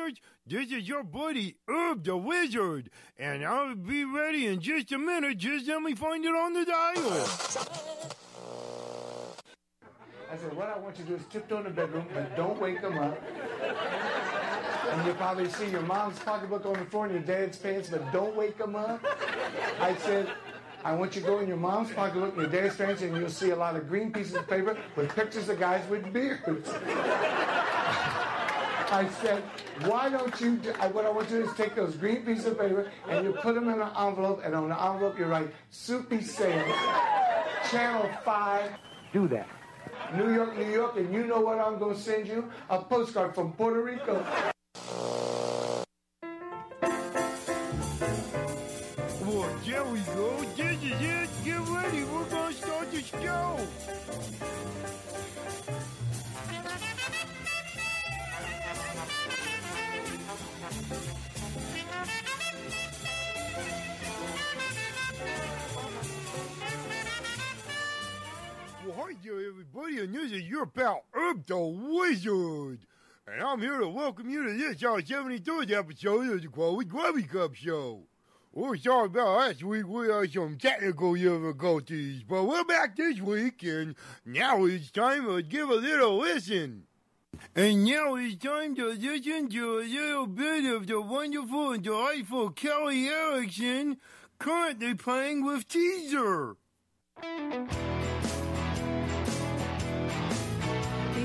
listeners? This is your buddy, Herb the Wizard, and I'll be ready in just a minute. Just let me find it on the dial. I said, what I want you to do is tiptoe in the bedroom, but don't wake them up. And you'll probably see your mom's pocketbook on the floor and your dad's pants, but don't wake them up. I said, I want you to go in your mom's pocketbook and your dad's pants, and you'll see a lot of green pieces of paper with pictures of guys with beards. I said, why don't you, what I want you to do is take those green pieces of paper and you put them in an envelope, and on the envelope you write, Soupy Sales, Channel 5. Do that. New York, and you know what I'm going to send you? A postcard from Puerto Rico. Well, there we go. This is it. Get ready. We're going to start the show. Well, hi there, everybody, and this is your pal, Herb the Wizard. And I'm here to welcome you to this, our 73rd episode of the Grubby Cup show. We're sorry about last week. We had some technical difficulties, but we're back this week, and now it's time to give a little listen. And now it's time to listen to a little bit of the wonderful and delightful Kelly Erickson, currently playing with Teaser.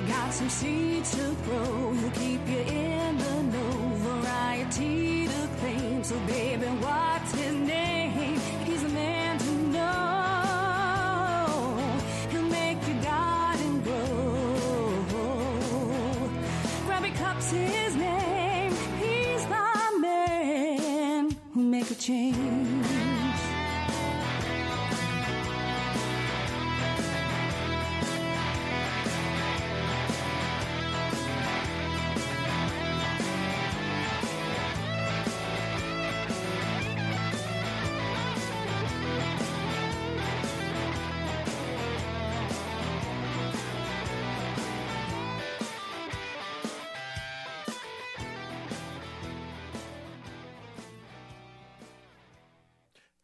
Got some seeds to grow, he'll keep you in the know. Variety to claim, so baby, what's his name? He's a man to know. He'll make your garden grow. Grubby Cup's his name. He's the man who'll make a change.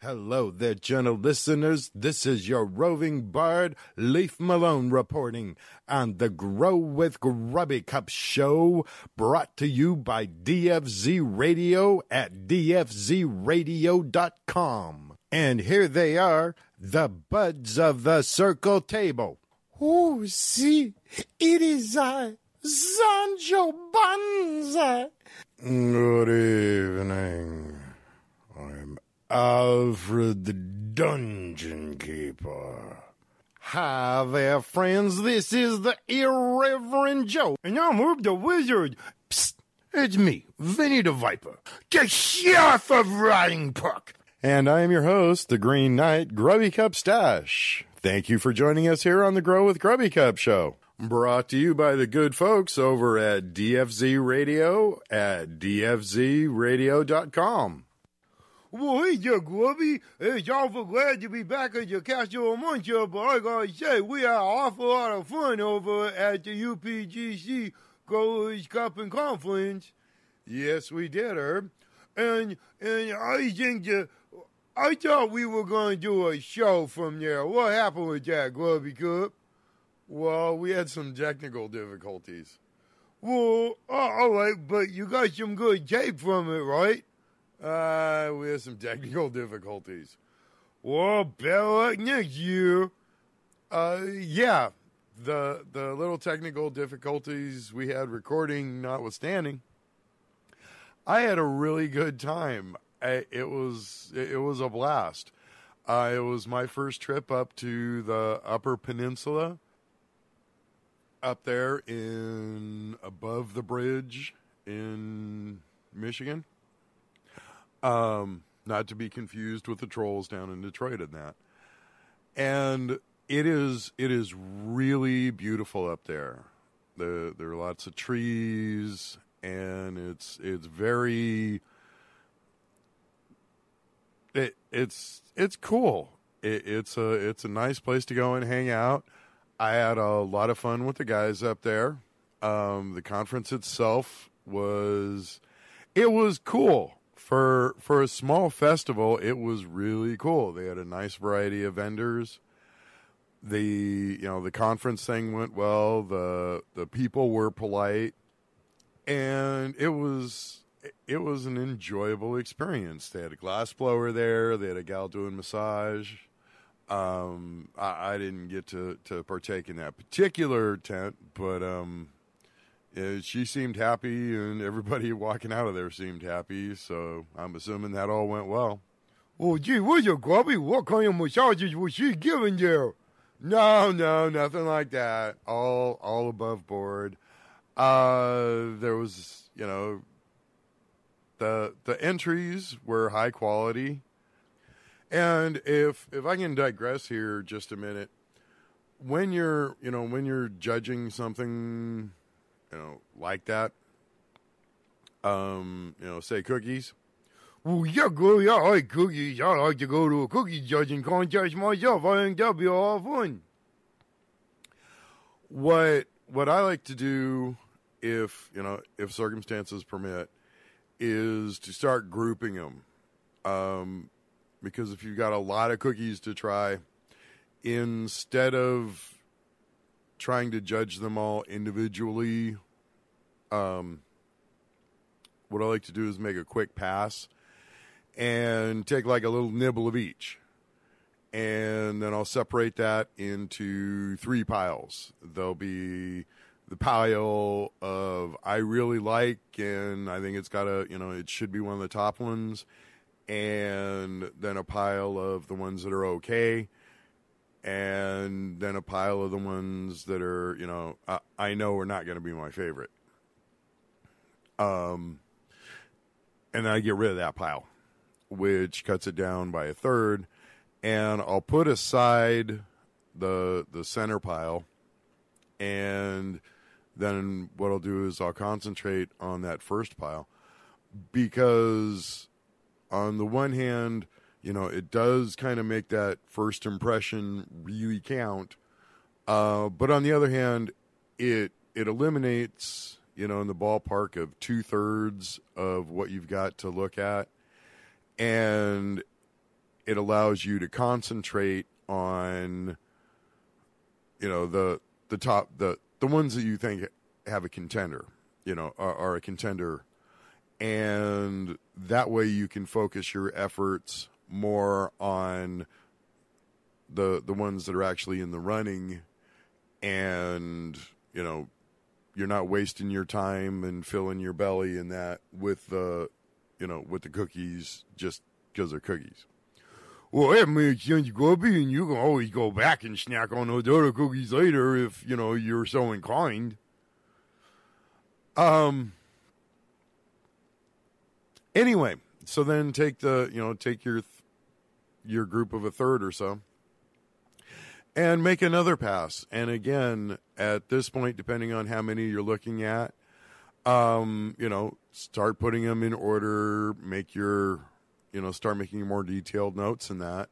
Hello there, gentle listeners. This is your roving bard, Leaf Malone, reporting on the Grow with Grubby Cup show, brought to you by DFZ Radio at dfzradio.com. And here they are, the buds of the circle table. Oh, see, it is I, Sancho Panza. Good evening. I'm Alfred the Dungeon Keeper. Hi there, friends. This is the Irreverent Joe, and I'm Herb the Wizard. Psst, it's me, Vinny the Viper, the Sheriff of Riding Puck. And I am your host, the Green Knight, Grubby Cup Stash. Thank you for joining us here on the Grow with Grubby Cup show. Brought to you by the good folks over at DFZ Radio at dfzradio.com. Well, hey there, Grubby. It's awful glad to be back at the Castle of Muncher, but I gotta say, we had an awful lot of fun over at the UPGC Growers Cup and Conference. Yes, we did, Herb. And I think I thought we were going to do a show from there. What happened with that, Grubby Cup? Well, we had some technical difficulties. Well, all right, but you got some good tape from it, right? We had some technical difficulties. Well, better luck next year. Yeah, the little technical difficulties we had recording notwithstanding, I had a really good time. It was a blast. It was my first trip up to the Upper Peninsula, up there above the bridge in Michigan. Not to be confused with the trolls down in Detroit and that. And it is really beautiful up there. There are lots of trees, and it's very it's cool. It's a nice place to go and hang out. I had a lot of fun with the guys up there. The conference itself was It was cool. For a small festival, it was really cool. They had a nice variety of vendors. The conference thing went well. The people were polite, and it was an enjoyable experience. They had a glass blower there. They had a gal doing massage. I didn't get to partake in that particular tent, but she seemed happy, and everybody walking out of there seemed happy, so I'm assuming that all went well. Oh, gee, was your Grubby? What kind of massages was she giving there? No, nothing like that. All above board. There was, the entries were high quality. And if I can digress here just a minute, when you're judging something, like that, say cookies. Oh, yeah, girl, yeah, I like cookies. I like to go to a cookie judging contest myself. I think that'd be a lot of fun. What I like to do, if circumstances permit, is to start grouping them. Because if you've got a lot of cookies to try, instead of trying to judge them all individually, what I like to do is make a quick pass and take like a little nibble of each. And then I'll separate that into 3 piles. There'll be the pile of I really like, and I think it's got it should be one of the top ones. And then a pile of the ones that are okay. And then a pile of the ones that are, I know are not going to be my favorite. And then I get rid of that pile, which cuts it down by a third. And I'll put aside the center pile. And then what I'll do is I'll concentrate on that first pile. Because on the one hand, it does kind of make that first impression really count. But on the other hand, it eliminates, in the ballpark of 2/3 of what you've got to look at. And it allows you to concentrate on, the top, the ones that you think have a contender, are a contender. And that way you can focus your efforts more on the ones that are actually in the running, and you're not wasting your time and filling your belly in that with the cookies just because they're cookies. Well, that makes sense, Grubby, and you can always go back and snack on those other cookies later if you're so inclined. Anyway, so then take your group of a third or so and make another pass. And again, at this point, depending on how many you're looking at, start putting them in order, start making more detailed notes in that.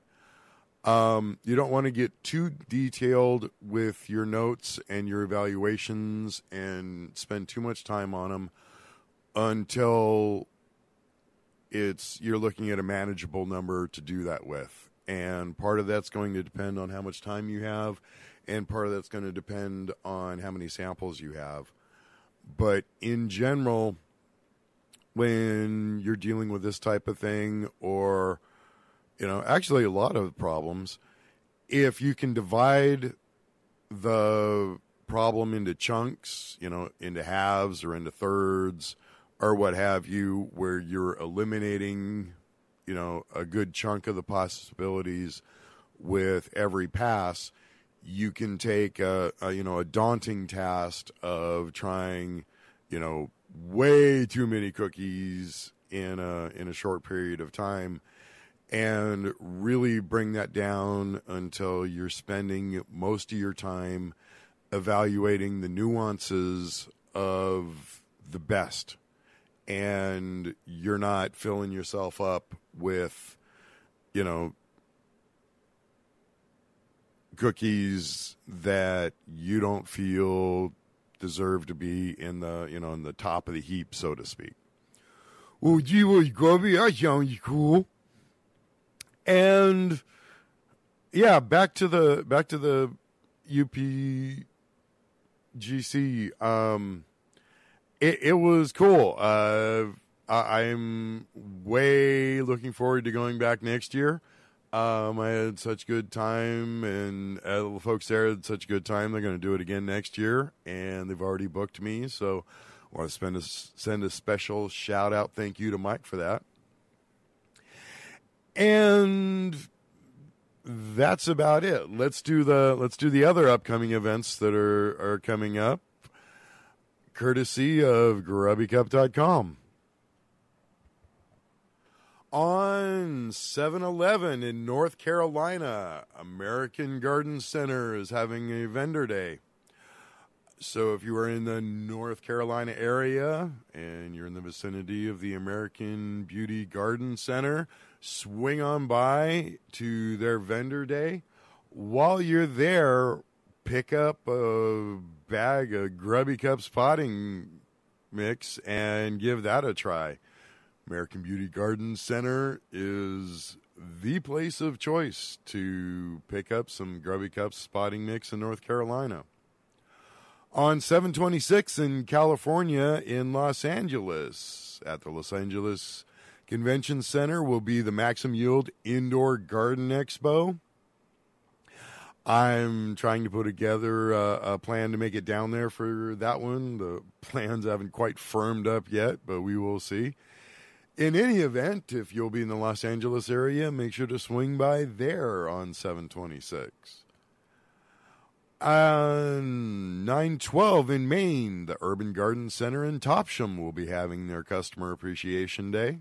You don't want to get too detailed with your notes and your evaluations and spend too much time on them until you're looking at a manageable number to do that with. And part of that's going to depend on how much time you have, and part of that's going to depend on how many samples you have. But in general, when you're dealing with this type of thing, or, actually a lot of problems, if you can divide the problem into chunks, into halves or into thirds or what have you, where you're eliminating, a good chunk of the possibilities with every pass, you can take a daunting task of trying, way too many cookies in a short period of time, and really bring that down until you're spending most of your time evaluating the nuances of the best, and you're not filling yourself up with, cookies that you don't feel deserve to be in the, in the top of the heap, so to speak. Well, gee whiz, Grubby, that sounds cool. And yeah, back to the UPGC. It was cool. I'm way looking forward to going back next year. I had such good time, and the folks there had such a good time. They're going to do it again next year, and they've already booked me. So I want to send a special shout out, thank you to Mike for that. And that's about it. Let's do the other upcoming events that are coming up, courtesy of GrubbyCup.com. On 7/11 in North Carolina, American Garden Center is having a vendor day. So if you are in the North Carolina area and you're in the vicinity of the American Beauty Garden Center, swing on by to their vendor day. While you're there, pick up a bag of Grubby Cup spotting mix and give that a try. American Beauty Garden Center is the place of choice to pick up some Grubby Cup spotting mix in North Carolina. On 7/26 in California in Los Angeles, at the Los Angeles Convention Center, will be the Maxim Yield Indoor Garden Expo. I'm trying to put together a plan to make it down there for that one. The plans haven't quite firmed up yet, but we will see. In any event, if you'll be in the Los Angeles area, make sure to swing by there on 7/26. On 9/12 in Maine, the Urban Garden Center in Topsham will be having their Customer Appreciation Day.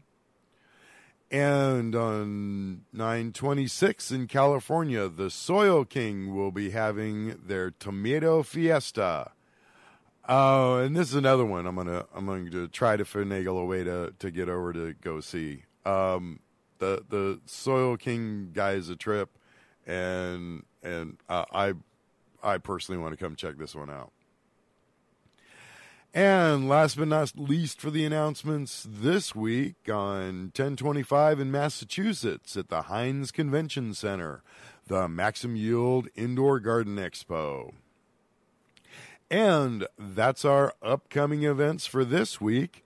And on 9/26 in California, the Soil King will be having their Tomato Fiesta. Oh, and this is another one I'm going to try to finagle a way to get over to go see. The Soil King guy is a trip, and I personally want to come check this one out. And last but not least for the announcements this week, on 10/25 in Massachusetts at the Heinz Convention Center, the Maxim Yield Indoor Garden Expo. And that's our upcoming events for this week.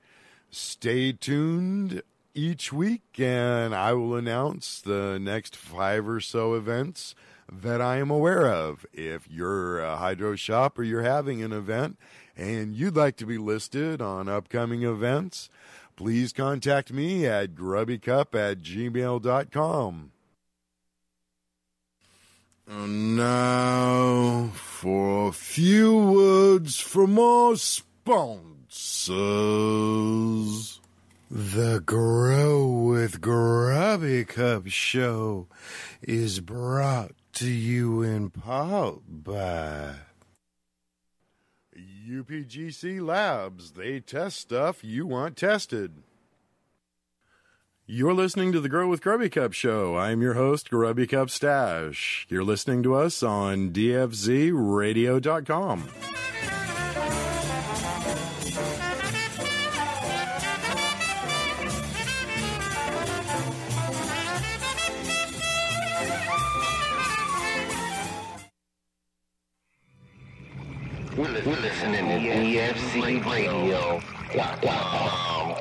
Stay tuned each week, and I will announce the next 5 or so events that I am aware of. If you're a hydro shop or you're having an event and you'd like to be listed on upcoming events, please contact me at grubbycup@gmail.com. And now for a few words from our sponsors. The Grow with Grubby Cup show is brought to you in part by UPGC Labs. They test stuff you want tested. You're listening to the Grow with Grubby Cup show. I'm your host, Grubby Cup Stash. You're listening to us on dfzradio.com. We're listening to dfzradio.com.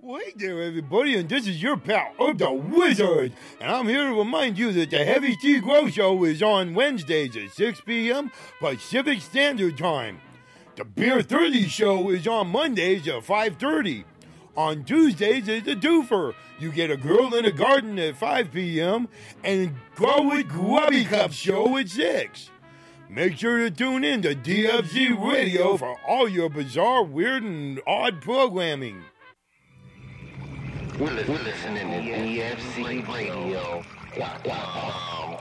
Hey there, everybody, and this is your pal, the Wizard, and I'm here to remind you that the Heavy Tea Grow Show is on Wednesdays at 6 p.m. Pacific Standard Time. The Beer 30 Show is on Mondays at 5:30. On Tuesdays, it's a twofer. You get a Girl in a Garden at 5 p.m. and Grow with Grubby Cup Show at 6. Make sure to tune in to DFZ Radio for all your bizarre, weird, and odd programming. We're listening to dfzradio.com.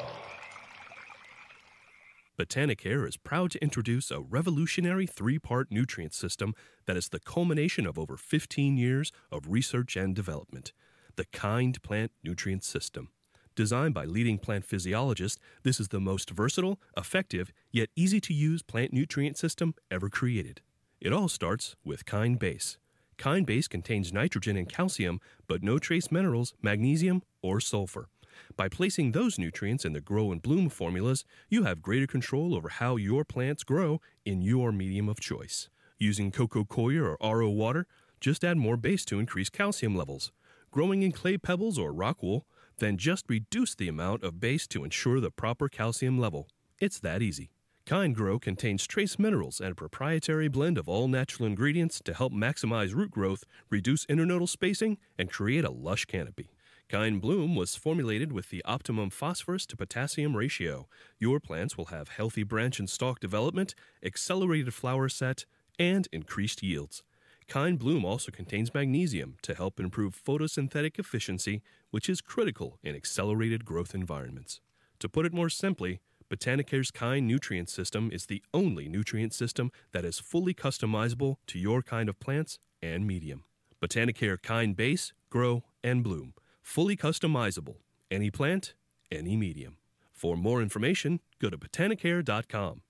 Botanicare is proud to introduce a revolutionary 3-part nutrient system that is the culmination of over 15 years of research and development. The Kind Plant Nutrient System. Designed by leading plant physiologists, this is the most versatile, effective, yet easy-to-use plant nutrient system ever created. It all starts with Kind Base. Kind Base contains nitrogen and calcium, but no trace minerals, magnesium, or sulfur. By placing those nutrients in the Grow and Bloom formulas, you have greater control over how your plants grow in your medium of choice. Using coco coir or RO water, just add more base to increase calcium levels. Growing in clay pebbles or rock wool, then just reduce the amount of base to ensure the proper calcium level. It's that easy. Kind Grow contains trace minerals and a proprietary blend of all natural ingredients to help maximize root growth, reduce internodal spacing, and create a lush canopy. Kind Bloom was formulated with the optimum phosphorus to potassium ratio. Your plants will have healthy branch and stalk development, accelerated flower set, and increased yields. Kind Bloom also contains magnesium to help improve photosynthetic efficiency, which is critical in accelerated growth environments. To put it more simply, Botanicare's Kind nutrient system is the only nutrient system that is fully customizable to your kind of plants and medium. Botanicare Kind Base, Grow, and Bloom. Fully customizable. Any plant, any medium. For more information, go to botanicare.com.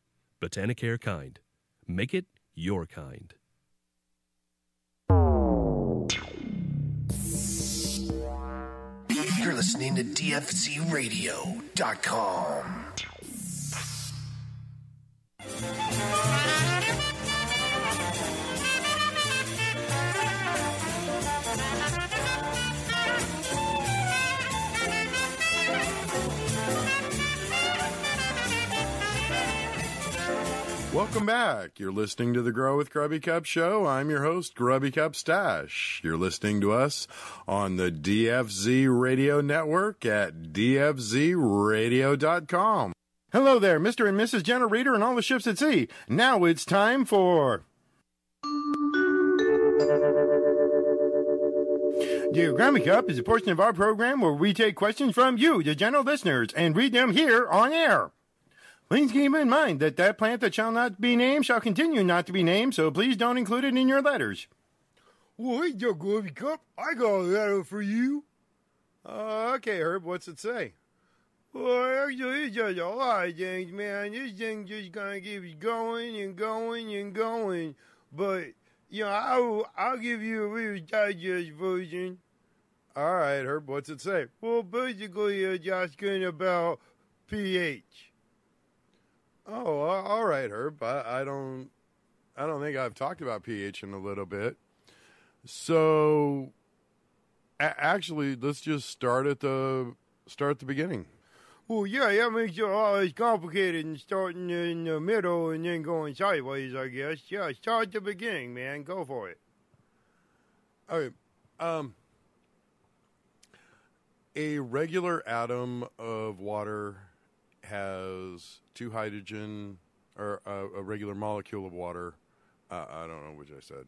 Botanicare Kind. Make it your kind. You're listening to DFZRadio.com. Welcome back. You're listening to the Grow with Grubby Cup show. I'm your host, Grubby Cup Stash. You're listening to us on the DFZ Radio Network at DFZRadio.com. Hello there, Mr. and Mrs. Jenna Reader and all the ships at sea. Now it's time for... The Grubby Cup is a portion of our program where we take questions from you, the general listeners, and read them here on air. Please keep in mind that plant that shall not be named shall continue not to be named, so please don't include it in your letters. Well, hey, your Grubby Cup, I got a letter for you. Okay, Herb, what's it say? Well, actually, it's just a lot of things, man. This thing just gonna keep going and going and going. But, you know, I'll give you a real digest version. All right, Herb, what's it say? Well, basically, it's asking about pH. Oh, all right, Herb. I don't think I've talked about pH in a little bit. So, actually, let's just start at the beginning. Well, yeah, that makes it always complicated and starting in the middle and then going sideways, I guess. Yeah, start at the beginning, man. Go for it. Okay. A regular atom of water has two hydrogen, or a regular molecule of water. I don't know which I said.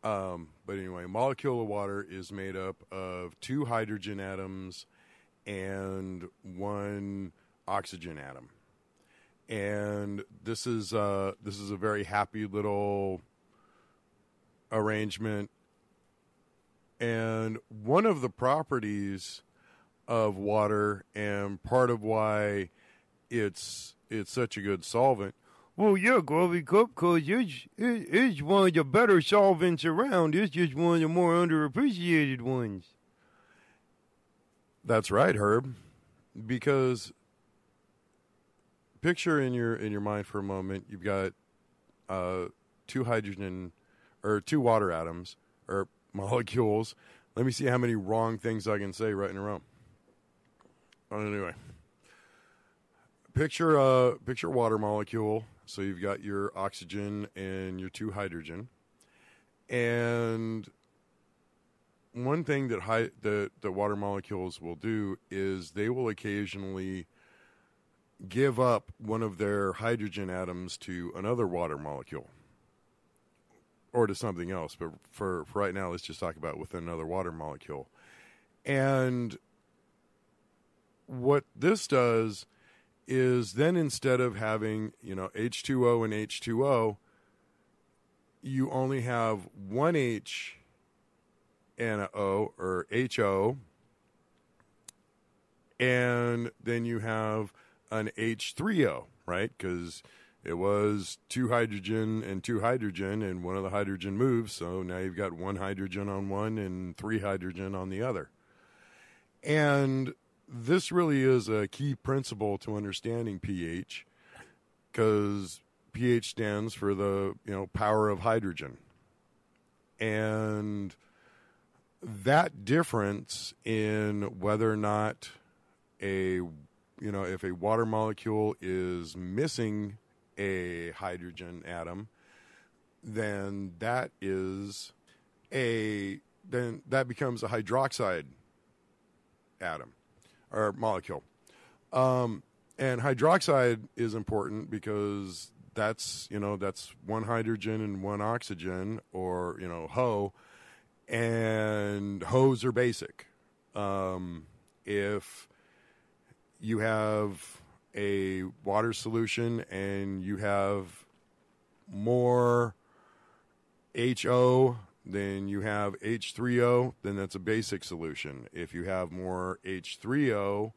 But anyway, a molecule of water is made up of two hydrogen atoms and one oxygen atom. And this is a very happy little arrangement. And one of the properties of water, and part of why it's such a good solvent. Well, yeah, Grubby Cup, because it's one of the better solvents around. It's just one of the more underappreciated ones. That's right, Herb. Because picture in your mind for a moment, you've got two hydrogen or two water atoms or molecules. Let me see how many wrong things I can say right in a row. Anyway. Picture water molecule. So you've got your oxygen and your two hydrogen. And one thing that the water molecules will do is they will occasionally give up one of their hydrogen atoms to another water molecule or to something else. But for right now, let's just talk about with another water molecule. And what this does is then instead of having, H2O and H2O, you only have one H and a O, or HO, and then you have an H3O, right? Because It was 2 hydrogen and 2 hydrogen, and one of the hydrogen moves, so now you've got 1 hydrogen on one and 3 hydrogen on the other. And this really is a key principle to understanding pH, because pH stands for the, power of hydrogen. And that difference in whether or not if a water molecule is missing a hydrogen atom, then that becomes a hydroxide atom or molecule. And hydroxide is important because that's 1 hydrogen and 1 oxygen, or HO, and HOs are basic. If you have a water solution and you have more HO than you have H3O, then that's a basic solution. If you have more H3O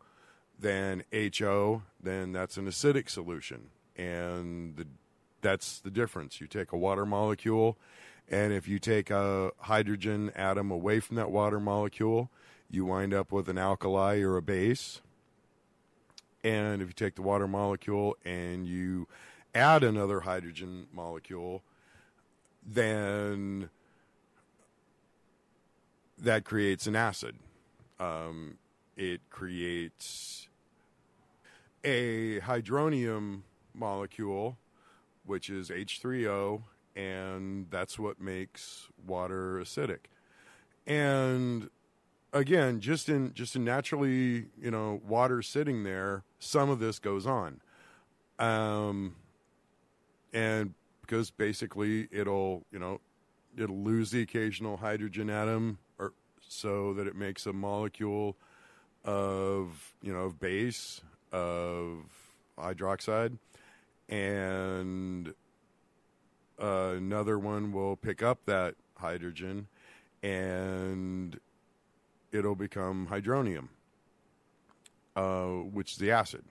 than HO, then that's an acidic solution. And that's the difference. You take a water molecule, and if you take a hydrogen atom away from that water molecule, you wind up with an alkali or a base. And if you take the water molecule and you add another hydrogen molecule, then that creates an acid. It creates a hydronium molecule, which is H3O, and that's what makes water acidic. And again, just in naturally, water sitting there, some of this goes on. And because basically it'll lose the occasional hydrogen atom, or so that it makes a molecule of base, of hydroxide, and another one will pick up that hydrogen, and it'll become hydronium, which is the acid.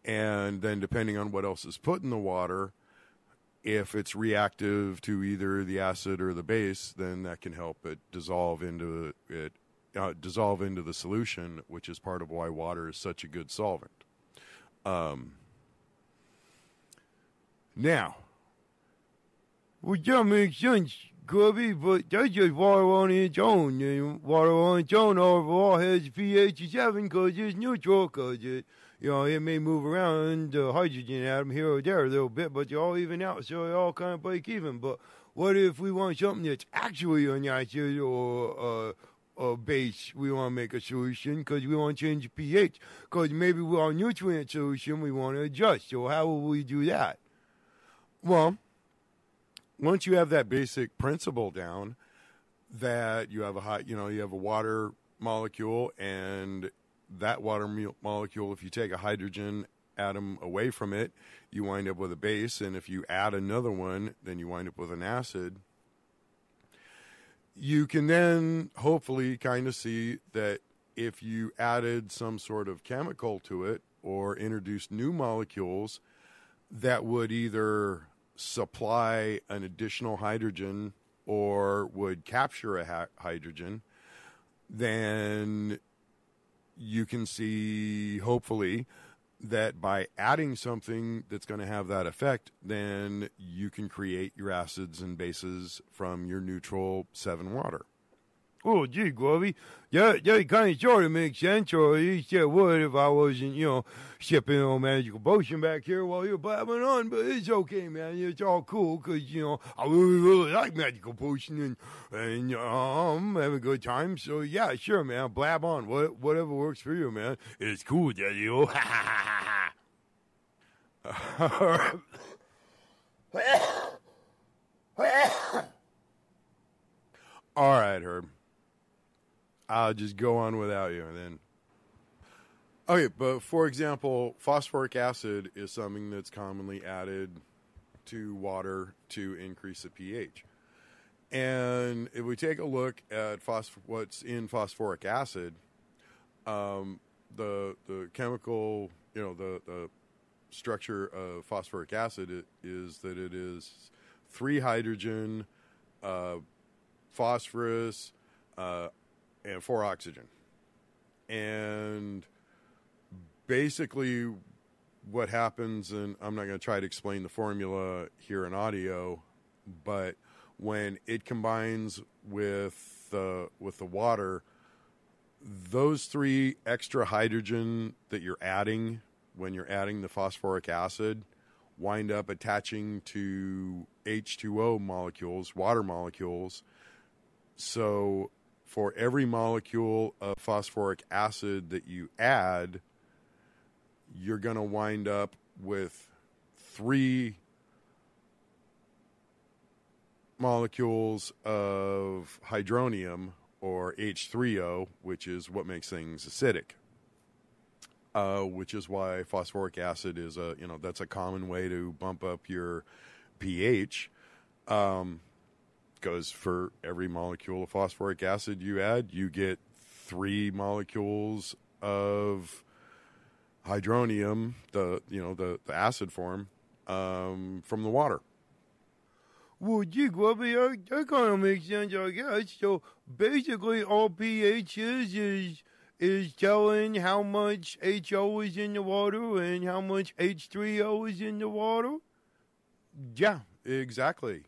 And then depending on what else is put in the water, if it's reactive to either the acid or the base, then that can help it dissolve into the solution, which is part of why water is such a good solvent. Now, well, that makes sense, Grubby, but that's just water on its own. And water on its own overall has a pH of 7 because it's neutral, because it may move around the hydrogen atom here or there a little bit, but they all even out, so they all kind of break even. But what if we want something that's actually an acid or a base? We want to make a solution because we want to change the pH, because maybe with our nutrient solution we want to adjust. So how will we do that? well, once you have that basic principle down, that you have you have a water molecule, and that water molecule, if you take a hydrogen atom away from it, you wind up with a base, and if you add another one, then you wind up with an acid. You can then hopefully kind of see that if you added some sort of chemical to it or introduced new molecules that would either supply an additional hydrogen or would capture a hydrogen, then you can see, hopefully, that by adding something that's going to have that effect, then you can create your acids and bases from your neutral 7 water. Oh, gee, Grubby, that kind of sort of makes sense, or at least it would if I wasn't, sipping on magical potion back here while you're blabbing on, but it's okay, man. It's all cool, because, I really like magical potion, and I'm having a good time, so yeah, sure, man, blab on, whatever works for you, man. It's cool, daddy. All right, Herb. I'll just go on without you, and then. Okay, but for example, phosphoric acid is something that's commonly added to water to increase the pH. And if we take a look at what's in phosphoric acid, the chemical, the structure of phosphoric acid is that it is 3 hydrogen, phosphorus, and 4 oxygen. And basically what happens, and I'm not going to try to explain the formula here in audio, but when it combines with the water, those 3 extra hydrogen that you're adding when you're adding the phosphoric acid wind up attaching to H2O molecules, water molecules. So for every molecule of phosphoric acid that you add, you're going to wind up with 3 molecules of hydronium, or H3O, which is what makes things acidic. Which is why phosphoric acid is that's a common way to bump up your pH. Because for every molecule of phosphoric acid you add, you get 3 molecules of hydronium, the acid form, from the water. Well, gee, Grubby, that kind of makes sense, I guess. So basically, all pH is telling how much HO is in the water and how much H3O is in the water? Yeah, exactly.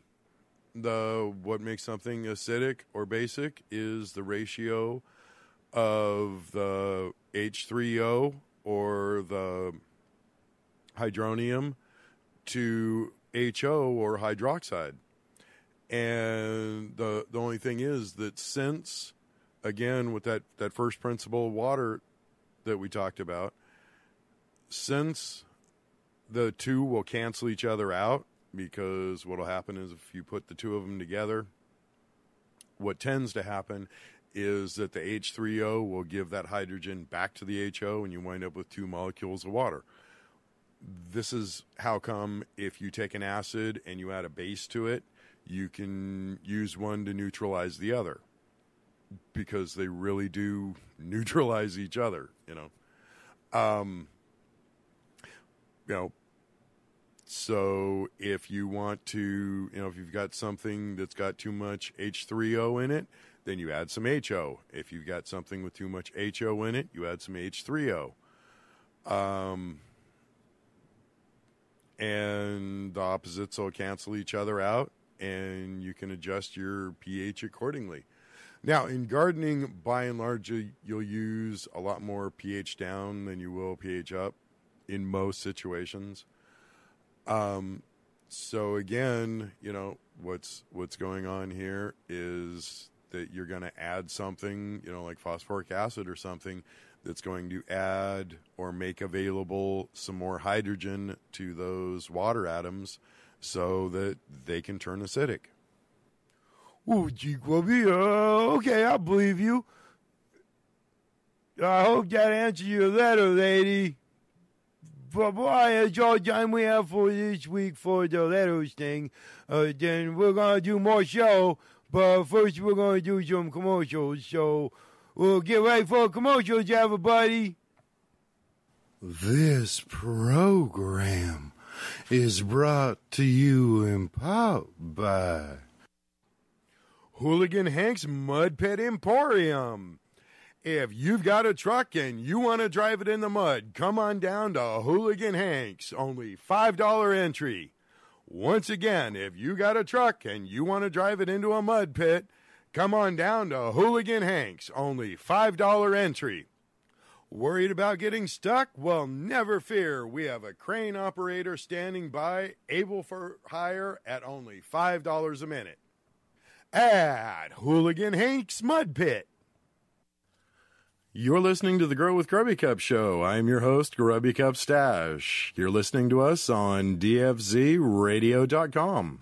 What makes something acidic or basic is the ratio of the H3O or the hydronium to HO or hydroxide. And the only thing is that since, again, with that first principle of water that we talked about, since the 2 will cancel each other out, because what will happen is if you put the 2 of them together, what tends to happen is that the H3O will give that hydrogen back to the HO, and you wind up with 2 molecules of water. This is how come if you take an acid and you add a base to it, you can use one to neutralize the other, because they really do neutralize each other, So if you want to, if you've got something that's got too much H3O in it, then you add some HO. If you've got something with too much HO in it, you add some H3O. And the opposites will cancel each other out, and you can adjust your pH accordingly. Now, in gardening, by and large, you'll use a lot more pH down than you will pH up in most situations. So again, what's going on here is that you're going to add something, like phosphoric acid or something, that's going to add or make available some more hydrogen to those water atoms so that they can turn acidic. Oh, gee, Grubby, okay, I believe you. I hope that answers your letter, lady. But boy, that's all the time we have for this week for the letters thing. Then we're going to do more show, but first we're going to do some commercials. So we'll get ready for commercials, everybody. This program is brought to you in part by Hooligan Hank's Mud Pit Emporium. If you've got a truck and you want to drive it in the mud, come on down to Hooligan Hank's. Only $5 entry. Once again, if you got a truck and you want to drive it into a mud pit, come on down to Hooligan Hank's. Only $5 entry. Worried about getting stuck? Well, never fear. We have a crane operator standing by, able for hire at only $5 a minute. At Hooligan Hank's Mud Pit. You're listening to the Grow with Grubby Cup show. I'm your host, Grubby Cup Stash. You're listening to us on dfzradio.com.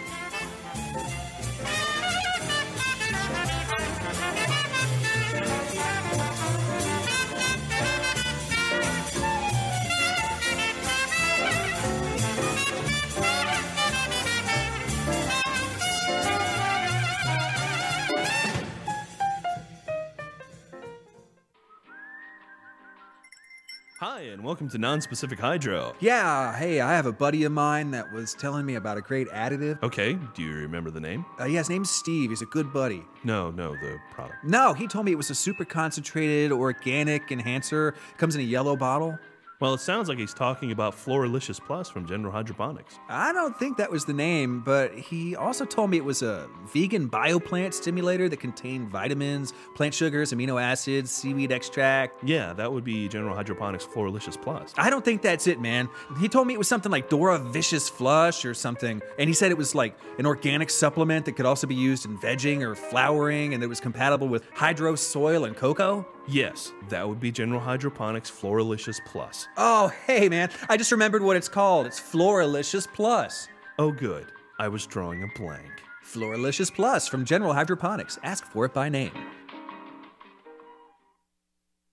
Hi, Hi, and welcome to Non-Specific Hydro. Yeah, hey, I have a buddy of mine that was telling me about a great additive. Okay, do you remember the name? Yeah, his name's Steve. He's a good buddy. No, the product. No, he told me it was a super concentrated organic enhancer. Comes in a yellow bottle. Well, it sounds like he's talking about Floralicious Plus from General Hydroponics. I don't think that was the name, but he also told me it was a vegan bioplant stimulator that contained vitamins, plant sugars, amino acids, seaweed extract. Yeah, that would be General Hydroponics Floralicious Plus. I don't think that's it, man. He told me it was something like Dora Vicious Flush or something, and he said it was like an organic supplement that could also be used in vegging or flowering, and that it was compatible with hydro, soil, and cocoa. Yes, that would be General Hydroponics Floralicious Plus. Oh, hey, man. I just remembered what it's called. It's Floralicious Plus. Oh, good. I was drawing a blank. Floralicious Plus from General Hydroponics. Ask for it by name.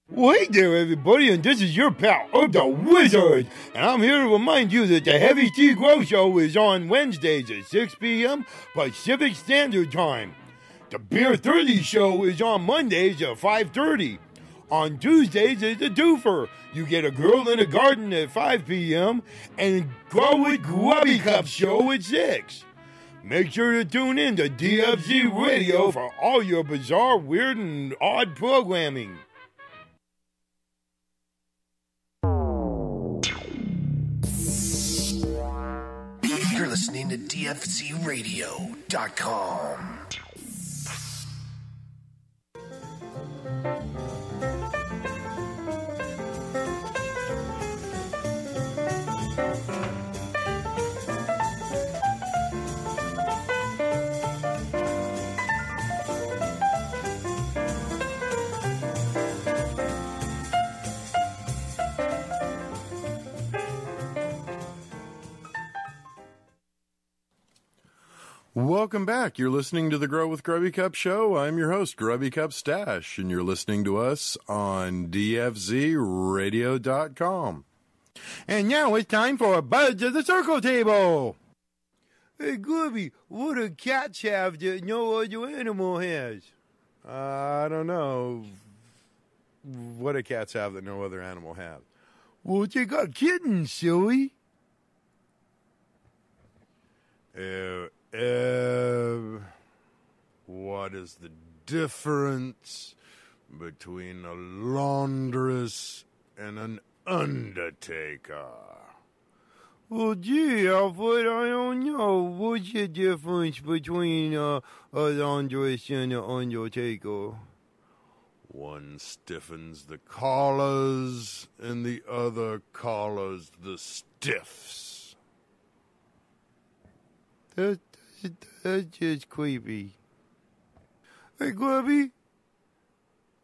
Well, hey there, everybody, and this is your pal, the Wizard, and I'm here to remind you that the Heavy Tea Grow Show is on Wednesdays at 6 p.m. Pacific Standard Time. The Beer 30 Show is on Mondays at 5:30. On Tuesdays is the Doofer. You get a Girl in the Garden at 5 p.m. and Grow with Grubby Cup show at 6. Make sure to tune in to DFZ Radio for all your bizarre, weird, and odd programming. You're listening to DFZRadio.com. Welcome back. You're listening to the Grow with Grubby Cup show. I'm your host, Grubby Cup Stash, and you're listening to us on DFZRadio.com. And now it's time for a Buzz of the Circle Table. Hey, Grubby, what do cats have that no other animal has? I don't know. What do cats have that no other animal has? Well, they got kittens, silly. What is the difference between a laundress and an undertaker? Well, gee, Alfred, I don't know. What's the difference between a laundress and an undertaker? One stiffens the collars, and the other collars the stiffs. That's just creepy. Hey, Grubby,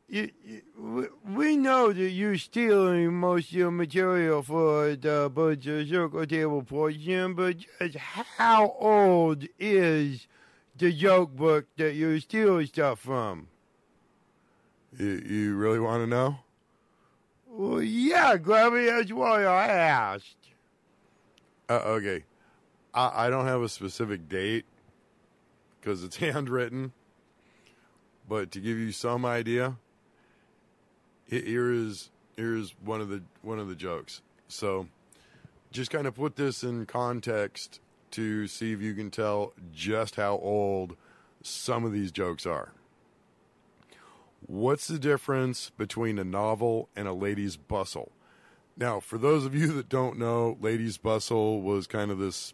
we know that you're stealing most of your material for the Bunch of Circle Table portion, but just how old is the joke book that you're stealing stuff from? You really want to know? Well, yeah, Grubby, that's why I asked. Okay. I don't have a specific date because it's handwritten, but to give you some idea, here's one of the jokes. So, just kind of put this in context to see if you can tell just how old some of these jokes are. What's the difference between a novel and a lady's bustle? Now, for those of you that don't know, Lady's Bustle was kind of this.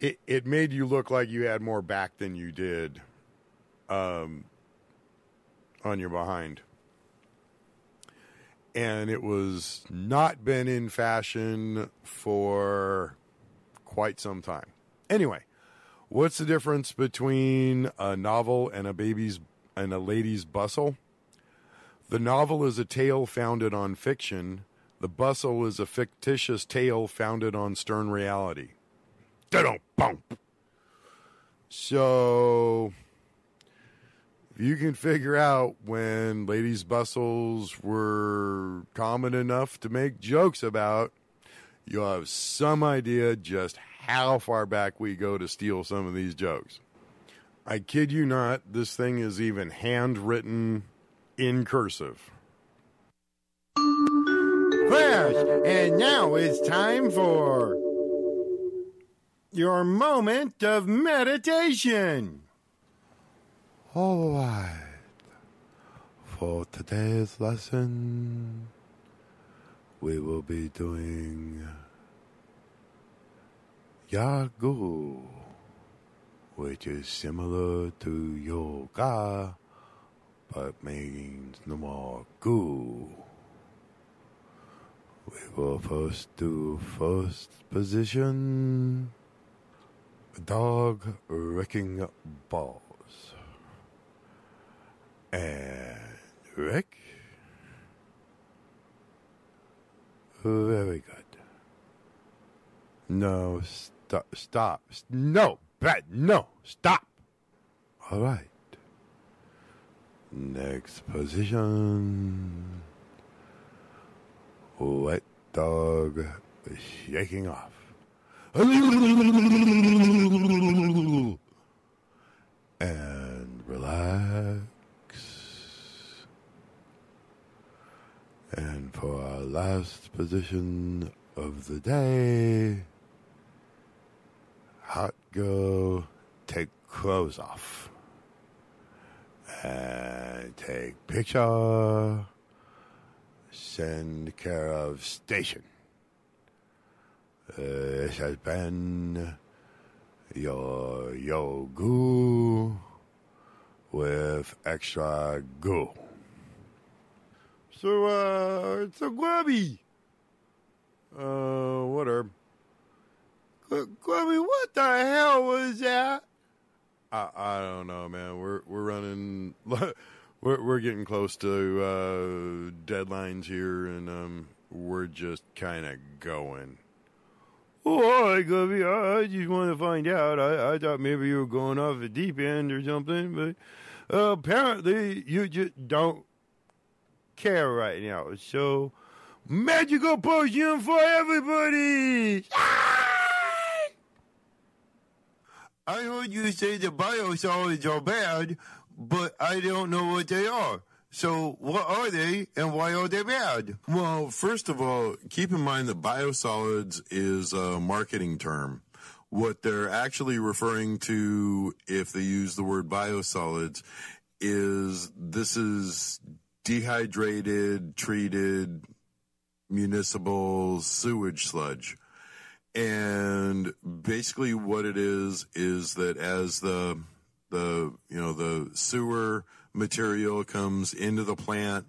It made you look like you had more back than you did on your behind. And it was not been in fashion for quite some time. Anyway, what's the difference between a novel and a lady's bustle? The novel is a tale founded on fiction. The bustle is a fictitious tale founded on stern reality. Da-dum-bump. So, if you can figure out when ladies' bustles were common enough to make jokes about, you'll have some idea just how far back we go to steal some of these jokes. I kid you not, this thing is even handwritten in cursive. Crash, and now it's time for your moment of meditation. All right. For today's lesson, we will be doing Yagu, which is similar to yoga, but means no more goo. We will first do first position, dog wrecking balls. And Rick. Very good. No, stop. No, Brad, no, stop. All right. Next position. Wet dog shaking off. And relax. And for our last position of the day, hot girl, take clothes off. And take picture, send care of station. This has been your Yogu with extra goo. So Grubby. Whatever. Grubby, what the hell was that? I don't know, man. We're running. We're getting close to deadlines here, and we're just kind of going. Oh, all right, Grubby. I just wanted to find out. I thought maybe you were going off the deep end or something, but apparently you just don't care right now. So, magical potion for everybody! I heard you say the biosolids are bad, but I don't know what they are. So, what are they, and why are they bad? Well, first of all, keep in mind that biosolids is a marketing term. What they're actually referring to, if they use the word biosolids, is this is dehydrated, treated municipal sewage sludge. And basically what it is that as the sewer material comes into the plant,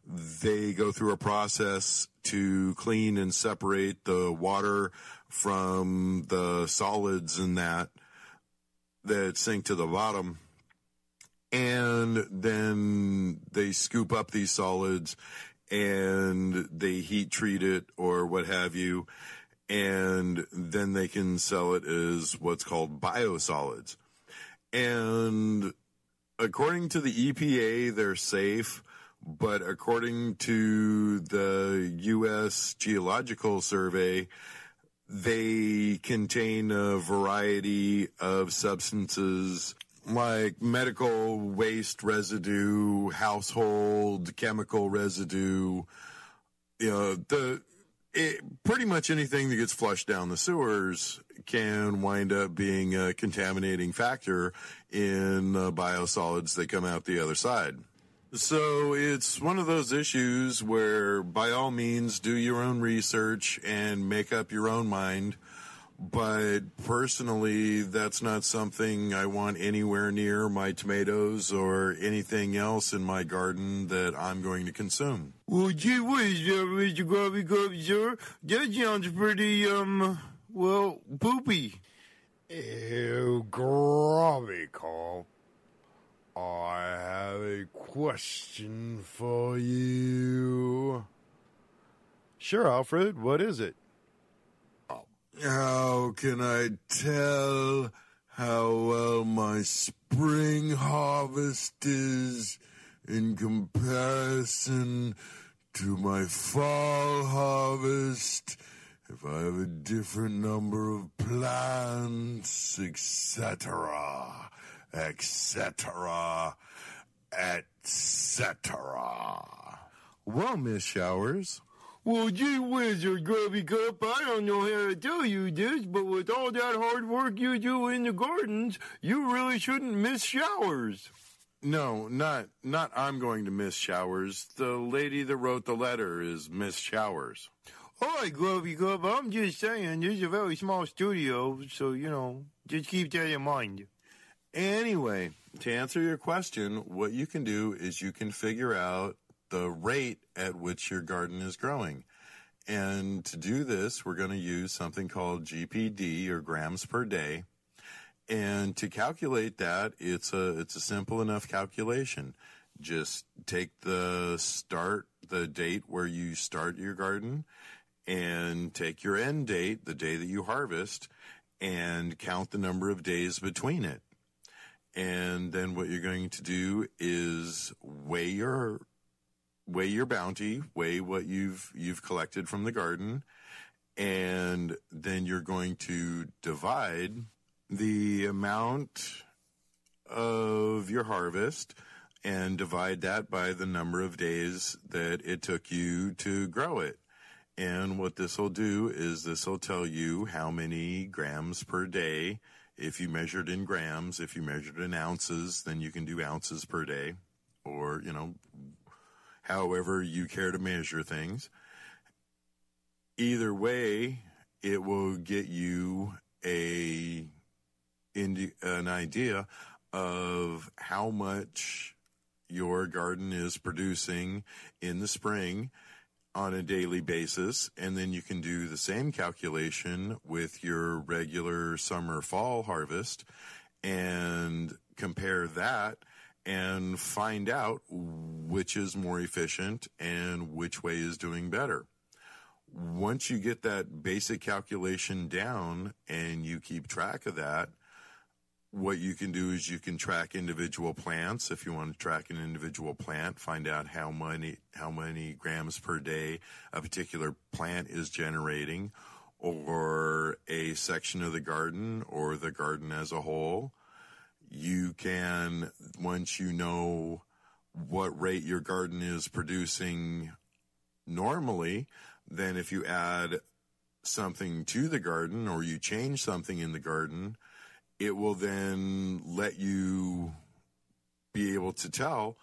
they go through a process to clean and separate the water from the solids in that sink to the bottom. And then they scoop up these solids and they heat treat it or what have you. And then they can sell it as what's called biosolids. And according to the EPA, they're safe. But according to the U.S. Geological Survey, they contain a variety of substances like medical waste residue, household chemical residue, pretty much anything that gets flushed down the sewers can wind up being a contaminating factor in biosolids that come out the other side. So it's one of those issues where, by all means, do your own research and make up your own mind. But personally, that's not something I want anywhere near my tomatoes or anything else in my garden that I'm going to consume. Well, gee whiz, Mr. Grubby Cup, sir. That sounds pretty, poopy. Ew, Grubby Cup. I have a question for you. Sure, Alfred. What is it? How can I tell how well my spring harvest is in comparison to my fall harvest if I have a different number of plants, etc., etc., etc.? Well, Miss Showers. Well, gee whiz, Grubby Cup, I don't know how to tell you this, but with all that hard work you do in the gardens, you really shouldn't miss showers. No, not I'm going to miss showers. The lady that wrote the letter is Miss Showers. All right, Grubby Cup, I'm just saying, this is a very small studio, so, just keep that in mind. Anyway, to answer your question, what you can do is you can figure out the rate at which your garden is growing. And to do this, we're going to use something called GPD, or grams per day. And to calculate that, it's a simple enough calculation. Just take the date where you start your garden, and take your end date, the day that you harvest, and count the number of days between it. And then what you're going to do is weigh your bounty, weigh what you've collected from the garden, and then you're going to divide the amount of your harvest and divide that by the number of days that it took you to grow it. And what this will do is this will tell you how many grams per day. If you measured in grams, if you measured in ounces, then you can do ounces per day, or, however you care to measure things. Either way, it will get you an idea of how much your garden is producing in the spring on a daily basis, and then you can do the same calculation with your regular summer-fall harvest and compare that and find out which is more efficient and which way is doing better. Once you get that basic calculation down and you keep track of that, what you can do is you can track individual plants. If you want to track an individual plant, find out how many grams per day a particular plant is generating, or a section of the garden, or the garden as a whole. You can, once you know what rate your garden is producing normally, then if you add something to the garden or you change something in the garden, it will then let you be able to tell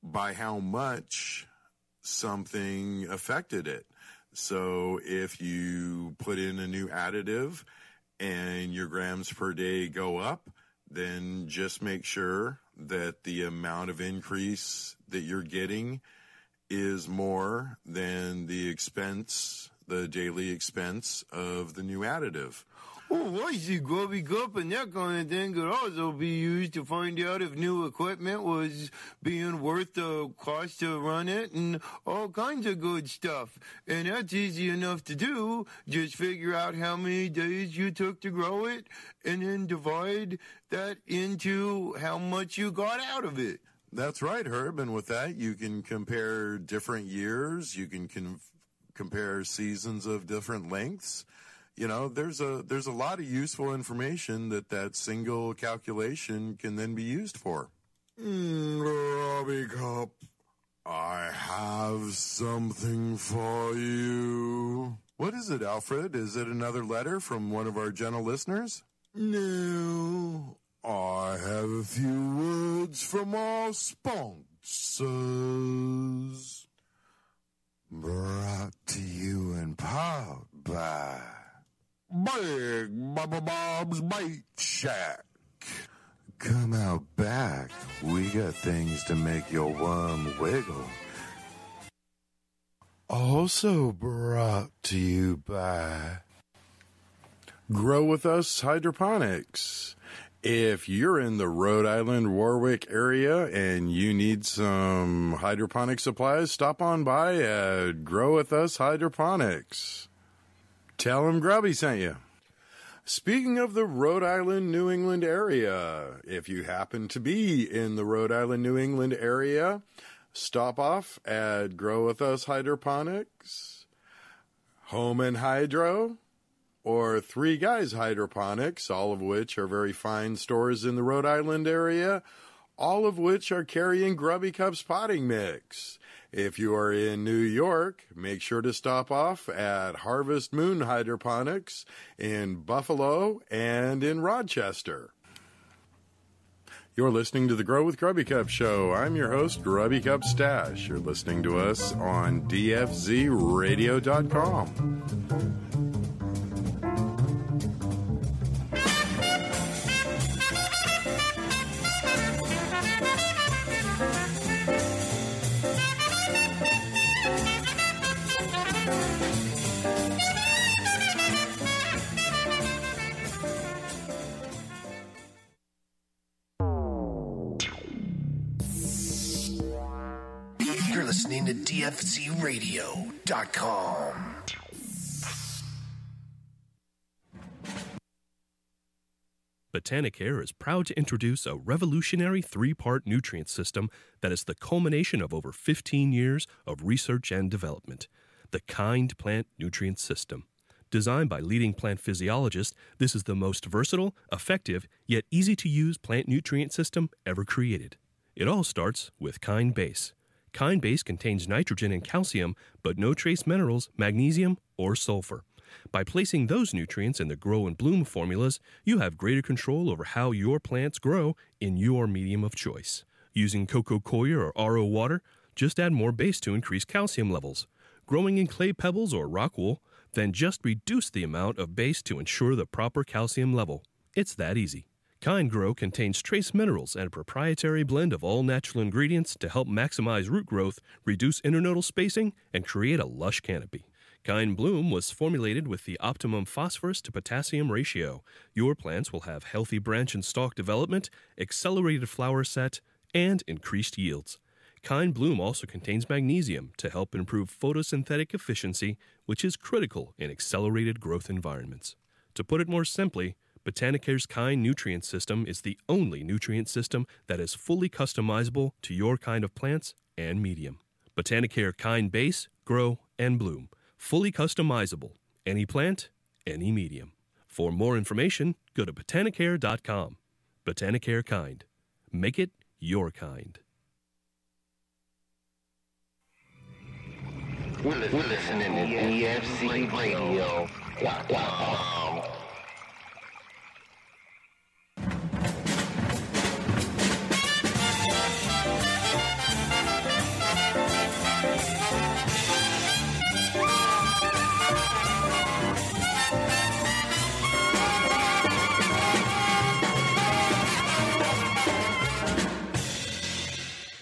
by how much something affected it. So if you put in a new additive and your grams per day go up, then just make sure that the amount of increase that you're getting is more than the expense, the daily expense of the new additive. Oh, I see, Grubby Cup, and that kind of thing could also be used to find out if new equipment was being worth the cost to run it, and all kinds of good stuff. And that's easy enough to do. Just figure out how many days you took to grow it, and then divide that into how much you got out of it. That's right, Herb. And with that, you can compare different years. You can compare seasons of different lengths. There's a lot of useful information that single calculation can then be used for. Grubby Cup, I have something for you. What is it, Alfred? Is it another letter from one of our gentle listeners? No, I have a few words from our sponsors. Brought to you in part by Big Bubba Bob's Bait Shack. Come out back. We got things to make your worm wiggle. Also brought to you by Grow With Us Hydroponics. If you're in the Rhode Island, Warwick area and you need some hydroponic supplies, stop on by at Grow With Us Hydroponics. Tell them Grubby sent you. Speaking of the Rhode Island, New England area, if you happen to be in the Rhode Island, New England area, stop off at Grow With Us Hydroponics, Home and Hydro, or Three Guys Hydroponics, all of which are very fine stores in the Rhode Island area, all of which are carrying Grubby Cup's potting mix. If you are in New York, make sure to stop off at Harvest Moon Hydroponics in Buffalo and in Rochester. You're listening to the Grow with Grubby Cup show. I'm your host, Grubby Cup Stash. You're listening to us on dfzradio.com. You're listening to dfzradio.com. Botanicare is proud to introduce a revolutionary 3-part nutrient system that is the culmination of over 15 years of research and development, the Kind Plant Nutrient System. Designed by leading plant physiologists, this is the most versatile, effective, yet easy-to-use plant nutrient system ever created. It all starts with Kind Base. Kind Base contains nitrogen and calcium, but no trace minerals, magnesium, or sulfur. By placing those nutrients in the Grow and Bloom formulas, you have greater control over how your plants grow in your medium of choice. Using coco coir or RO water, just add more base to increase calcium levels. Growing in clay pebbles or rock wool, then just reduce the amount of base to ensure the proper calcium level. It's that easy. Kind Grow contains trace minerals and a proprietary blend of all natural ingredients to help maximize root growth, reduce internodal spacing, and create a lush canopy. Kind Bloom was formulated with the optimum phosphorus to potassium ratio. Your plants will have healthy branch and stalk development, accelerated flower set, and increased yields. Kind Bloom also contains magnesium to help improve photosynthetic efficiency, which is critical in accelerated growth environments. To put it more simply, Botanicare's Kind Nutrient System is the only nutrient system that is fully customizable to your kind of plants and medium. Botanicare Kind Base, Grow, and Bloom. Fully customizable. Any plant, any medium. For more information, go to botanicare.com. Botanicare Kind. Make it your kind. We're listening to dfzradio.com.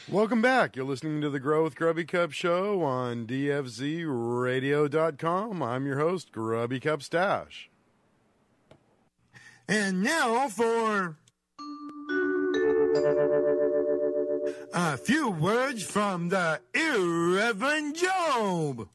Welcome back. You're listening to the Grow with Grubby Cup show on dfzradio.com. I'm your host, Grubby Cup Stash. And now for a few words from the Irreverend Job.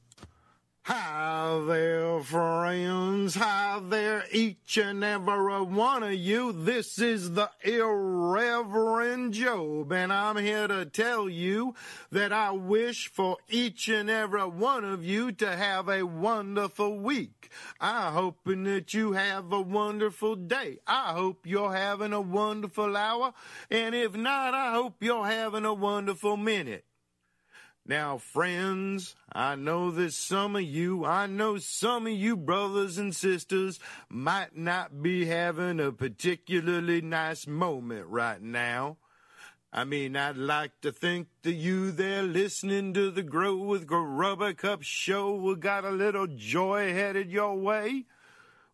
Hi there, friends. Hi there, each and every one of you. This is the Irreverend Job, and I'm here to tell you that I wish for each and every one of you to have a wonderful week. I'm hoping that you have a wonderful day. I hope you're having a wonderful hour, and if not, I hope you're having a wonderful minute. Now, friends, I know that some of you brothers and sisters might not be having a particularly nice moment right now. I mean, I'd like to think that you there listening to the Grow with Grubby Cup show got a little joy headed your way.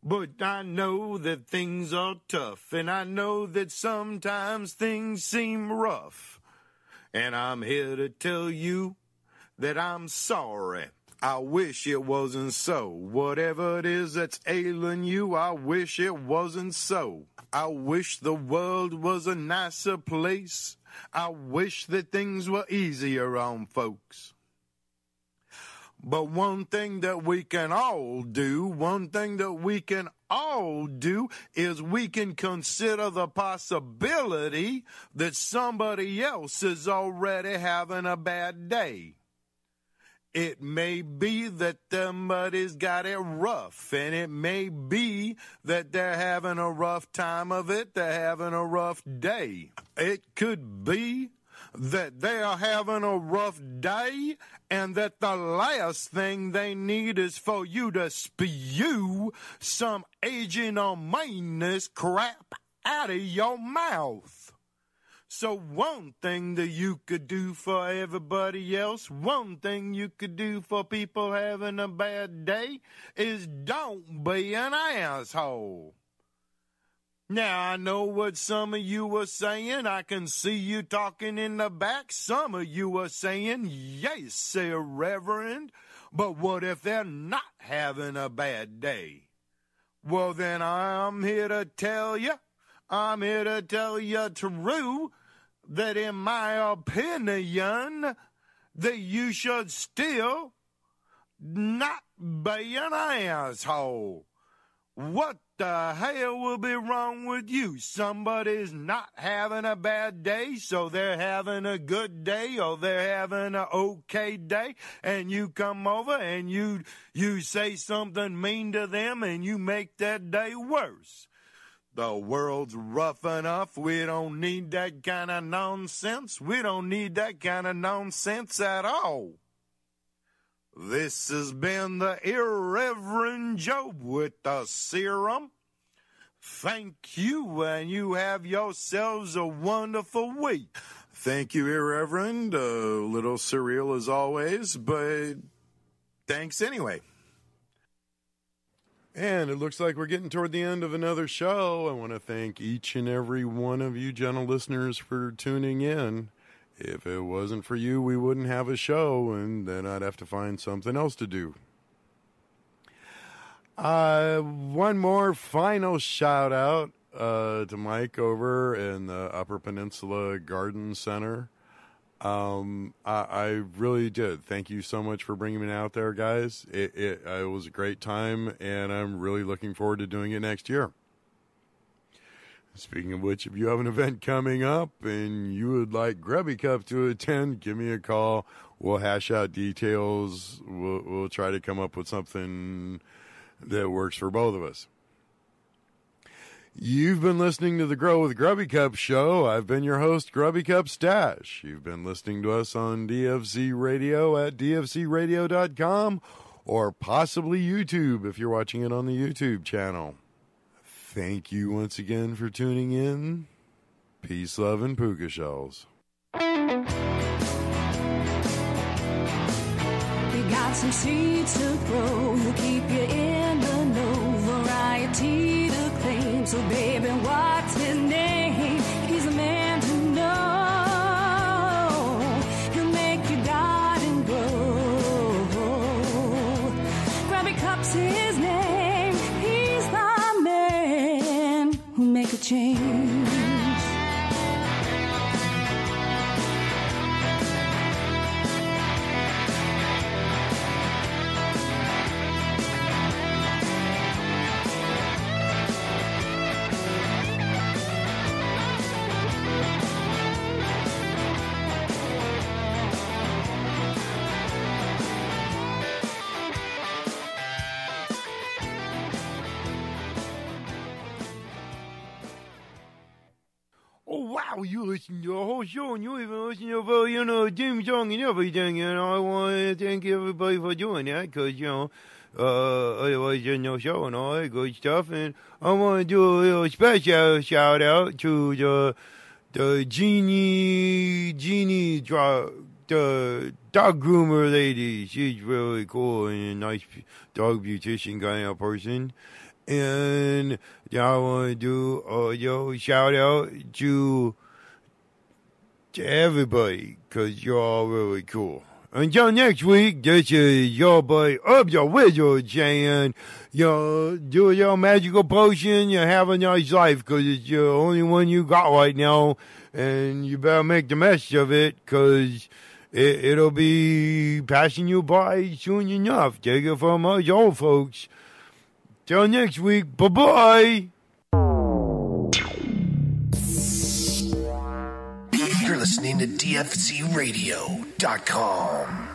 But I know that things are tough, and I know that sometimes things seem rough. And I'm here to tell you that I'm sorry. I wish it wasn't so. Whatever it is that's ailing you, I wish it wasn't so. I wish the world was a nicer place. I wish that things were easier on folks. But one thing that we can all do is we can consider the possibility that somebody else is already having a bad day. It may be that somebody's got it rough, and it may be that they're having a rough time of it, they're having a rough day. It could be that they are having a rough day, and that the last thing they need is for you to spew some aging or meanness crap out of your mouth. So one thing that you could do for everybody else, one thing you could do for people having a bad day, is don't be an asshole. Now, I know what some of you were saying. I can see you talking in the back. Some of you were saying, yes, sir, Reverend. But what if they're not having a bad day? Well, then I'm here to tell you true, that in my opinion, that you should still not be an asshole. What the hell will be wrong with you? Somebody's not having a bad day, so they're having a good day, or they're having an okay day, and you come over and you say something mean to them and you make that day worse. The world's rough enough. We don't need that kind of nonsense. We don't need that kind of nonsense at all. This has been the Irreverend Job with the serum. Thank you, and you have yourselves a wonderful week. Thank you, Irreverend. A little surreal as always, but thanks anyway. And it looks like we're getting toward the end of another show. I want to thank each and every one of you gentle listeners for tuning in. If it wasn't for you, we wouldn't have a show, and then I'd have to find something else to do. One more final shout out to Mike over in the Upper Peninsula Garden Center. I really did. Thank you so much for bringing me out there, guys. It was a great time, and I'm really looking forward to doing it next year. Speaking of which, if you have an event coming up and you would like Grubby Cup to attend, give me a call. We'll hash out details. We'll try to come up with something that works for both of us. You've been listening to the Grow with Grubby Cup show. I've been your host, Grubby Cup Stash. You've been listening to us on DFC Radio at dfcradio.com or possibly YouTube if you're watching it on the YouTube channel. Thank you once again for tuning in. Peace, love, and puka shells. We got some seeds to grow. He'll keep you in the know. Variety to claim. So baby, what's his name? He's a man to know. He'll make your garden grow. Grubby Cup's his name. He's the man who make a change. Wow, you listen to the whole show, and you even listen to the theme song and everything, and I want to thank everybody for doing that, because, otherwise there's no show and all that good stuff, and I want to do a little special shout out to the Genie, the dog groomer lady. She's really cool and a nice dog beautician kind of person. And I want to do a shout out to everybody, because you're all really cool. Until next week, this is your boy Up Your Wizard saying, do your magical potion and have a nice life, because it's the only one you got right now, and you better make the best of it, because it'll be passing you by soon enough. Take it from us old folks. Till next week, bye-bye. You're listening to DFCRadio.com.